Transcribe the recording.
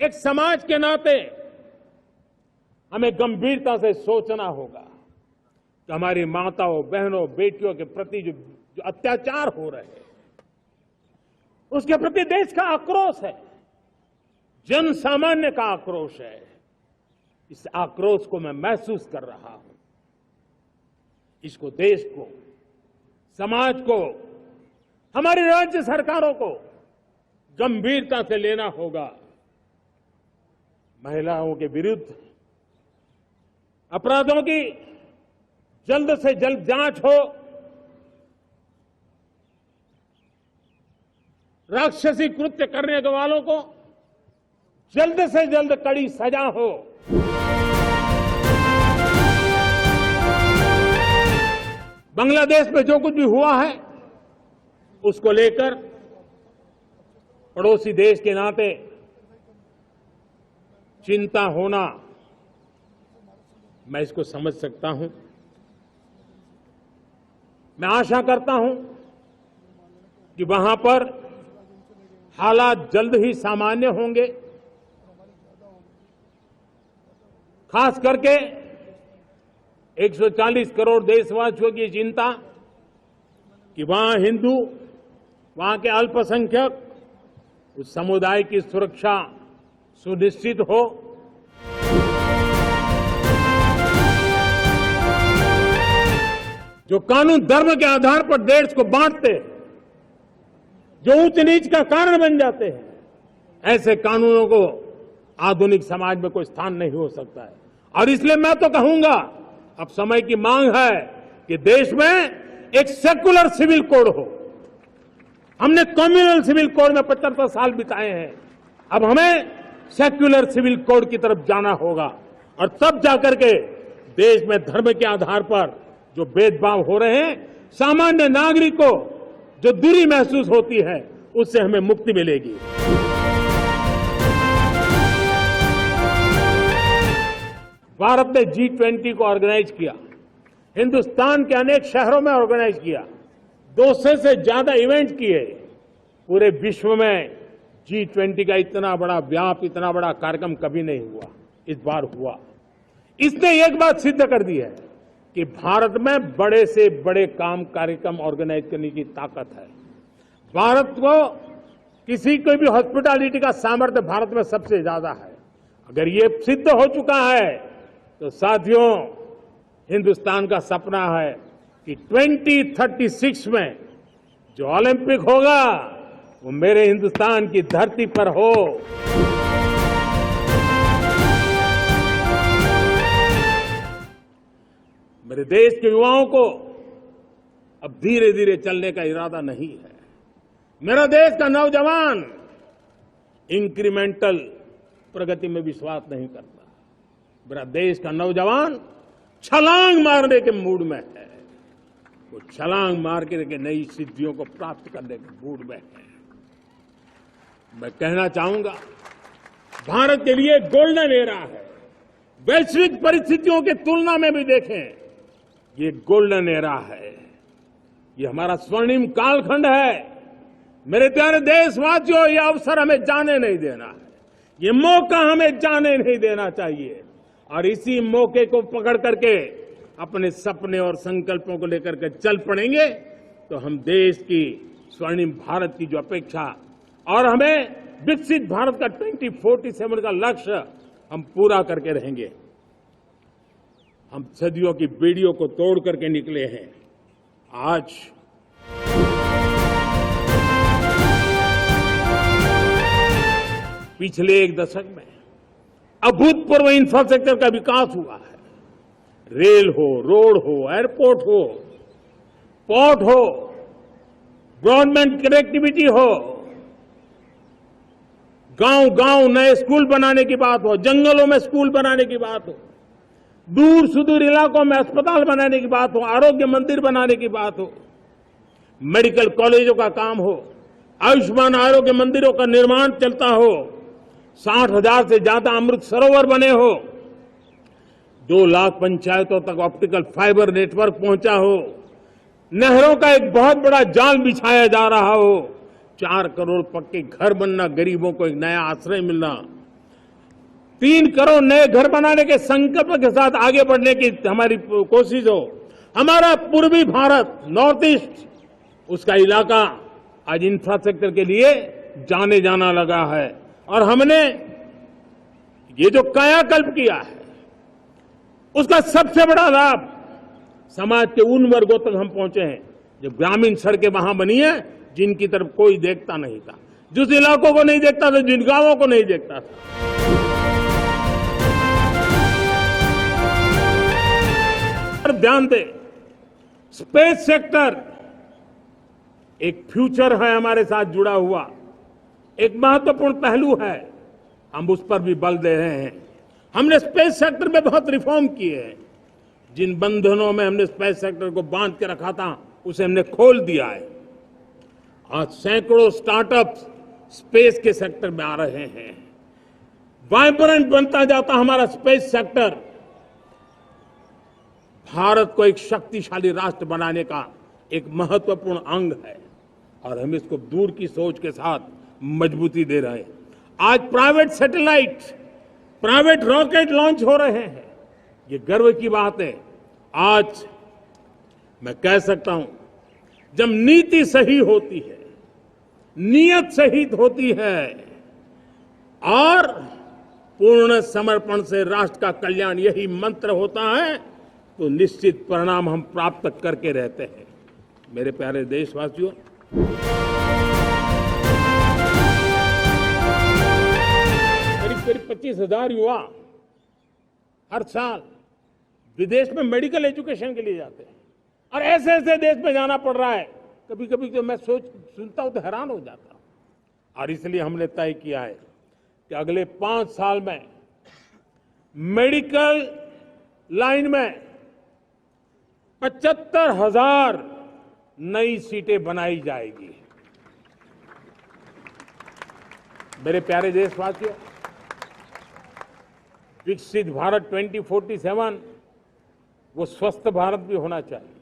एक समाज के नाते हमें गंभीरता से सोचना होगा कि हमारी माताओं, बहनों, बेटियों के प्रति जो अत्याचार हो रहे हैं, उसके प्रति देश का आक्रोश है, जन सामान्य का आक्रोश है। इस आक्रोश को मैं महसूस कर रहा हूं। इसको देश को, समाज को, हमारी राज्य सरकारों को गंभीरता से लेना होगा। महिलाओं के विरुद्ध अपराधों की जल्द से जल्द जांच हो, राक्षसी कृत्य करने वालों को जल्द से जल्द कड़ी सजा हो। बांग्लादेश में जो कुछ भी हुआ है उसको लेकर पड़ोसी देश के नाते चिंता होना, मैं इसको समझ सकता हूं। मैं आशा करता हूं कि वहां पर हालात जल्द ही सामान्य होंगे। खास करके 140 करोड़ देशवासियों की चिंता कि वहां हिंदू, वहां के अल्पसंख्यक, उस समुदाय की सुरक्षा सुनिश्चित हो। जो कानून धर्म के आधार पर देश को बांटते, जो उच्च नीच का कारण बन जाते हैं, ऐसे कानूनों को आधुनिक समाज में कोई स्थान नहीं हो सकता है। और इसलिए मैं तो कहूंगा, अब समय की मांग है कि देश में एक सेकुलर सिविल कोड हो। हमने कम्युनल सिविल कोड में 75 साल बिताए हैं, अब हमें सेक्युलर सिविल कोड की तरफ जाना होगा। और तब जाकर के देश में धर्म के आधार पर जो भेदभाव हो रहे हैं, सामान्य नागरिक को जो दूरी महसूस होती है, उससे हमें मुक्ति मिलेगी। भारत ने G20 को ऑर्गेनाइज किया, हिंदुस्तान के अनेक शहरों में ऑर्गेनाइज किया, 200 से ज्यादा इवेंट किए। पूरे विश्व में G20 का इतना बड़ा व्याप, इतना बड़ा कार्यक्रम कभी नहीं हुआ, इस बार हुआ। इसने एक बात सिद्ध कर दी है कि भारत में बड़े से बड़े कार्यक्रम ऑर्गेनाइज करने की ताकत है। भारत को किसी को भी हॉस्पिटैलिटी का सामर्थ्य भारत में सबसे ज्यादा है। अगर ये सिद्ध हो चुका है तो साथियों, हिंदुस्तान का सपना है कि 2036 में जो ओलंपिक होगा वो मेरे हिंदुस्तान की धरती पर हो। मेरे देश के युवाओं को अब धीरे धीरे चलने का इरादा नहीं है। मेरा देश का नौजवान इंक्रीमेंटल प्रगति में विश्वास नहीं करता। मेरा देश का नौजवान छलांग मारने के मूड में है। वो छलांग मार के नई सिद्धियों को प्राप्त करने के मूड में है। मैं कहना चाहूंगा, भारत के लिए गोल्डन एरा है। वैश्विक परिस्थितियों की तुलना में भी देखें, ये गोल्डन एरा है। ये हमारा स्वर्णिम कालखंड है। मेरे प्यारे देशवासियों, ये अवसर हमें जाने नहीं देना है। ये मौका हमें जाने नहीं देना चाहिए। और इसी मौके को पकड़ करके अपने सपने और संकल्पों को लेकर के चल पड़ेंगे तो हम देश की स्वर्णिम भारत की जो अपेक्षा और हमें विकसित भारत का 2047 का लक्ष्य हम पूरा करके रहेंगे। हम सदियों की बेड़ियों को तोड़ करके निकले हैं। आज पिछले एक दशक में अभूतपूर्व इंफ्रास्ट्रक्चर का विकास हुआ है। रेल हो, रोड हो, एयरपोर्ट हो, पोर्ट हो, ब्रॉडबैंड कनेक्टिविटी हो, गांव-गांव नए स्कूल बनाने की बात हो, जंगलों में स्कूल बनाने की बात हो, दूर सुदूर इलाकों में अस्पताल बनाने की बात हो, आरोग्य मंदिर बनाने की बात हो, मेडिकल कॉलेजों का काम हो, आयुष्मान आरोग्य मंदिरों का निर्माण चलता हो, 60,000 से ज्यादा अमृत सरोवर बने हो, 2 लाख पंचायतों तक ऑप्टिकल फाइबर नेटवर्क पहुंचा हो, नहरों का एक बहुत बड़ा जाल बिछाया जा रहा हो, 4 करोड़ पक्के घर बनना, गरीबों को एक नया आश्रय मिलना, 3 करोड़ नए घर बनाने के संकल्प के साथ आगे बढ़ने की हमारी कोशिश हो। हमारा पूर्वी भारत, नॉर्थ ईस्ट, उसका इलाका आज इंफ्रास्ट्रक्चर के लिए जाने जाना लगा है। और हमने ये जो कायाकल्प किया है, उसका सबसे बड़ा लाभ समाज के उन वर्गों तक हम पहुंचे हैं जो ग्रामीण सड़कें वहां बनी है जिनकी तरफ कोई देखता नहीं था, जिस इलाकों को नहीं देखता था, जिन गांवों को नहीं देखता था। और ध्यान दें, स्पेस सेक्टर एक फ्यूचर है हमारे साथ जुड़ा हुआ, एक महत्वपूर्ण पहलू है। हम उस पर भी बल दे रहे हैं। हमने स्पेस सेक्टर में बहुत रिफॉर्म किए हैं। जिन बंधनों में हमने स्पेस सेक्टर को बांध के रखा था, उसे हमने खोल दिया है। आज सैकड़ों स्टार्टअप्स स्पेस के सेक्टर में आ रहे हैं। वाइब्रेंट बनता जाता हमारा स्पेस सेक्टर भारत को एक शक्तिशाली राष्ट्र बनाने का एक महत्वपूर्ण अंग है और हम इसको दूर की सोच के साथ मजबूती दे रहे हैं। आज private satellite, private rocket launch हो रहे हैं। ये गर्व की बात है। आज मैं कह सकता हूं, जब नीति सही होती है, नियत सही होती है और पूर्ण समर्पण से राष्ट्र का कल्याण यही मंत्र होता है, तो निश्चित परिणाम हम प्राप्त करके रहते हैं। मेरे प्यारे देशवासियों, करीब 25,000 युवा हर साल विदेश में मेडिकल एजुकेशन के लिए जाते हैं और ऐसे ऐसे देश में जाना पड़ रहा है। कभी कभी तो मैं सुनता हूं तो हैरान हो जाता हूं। और इसलिए हमने तय किया है कि अगले 5 साल में मेडिकल लाइन में 75,000 नई सीटें बनाई जाएगी। मेरे प्यारे देशवासियों, विकसित भारत 2047 वो स्वस्थ भारत भी होना चाहिए।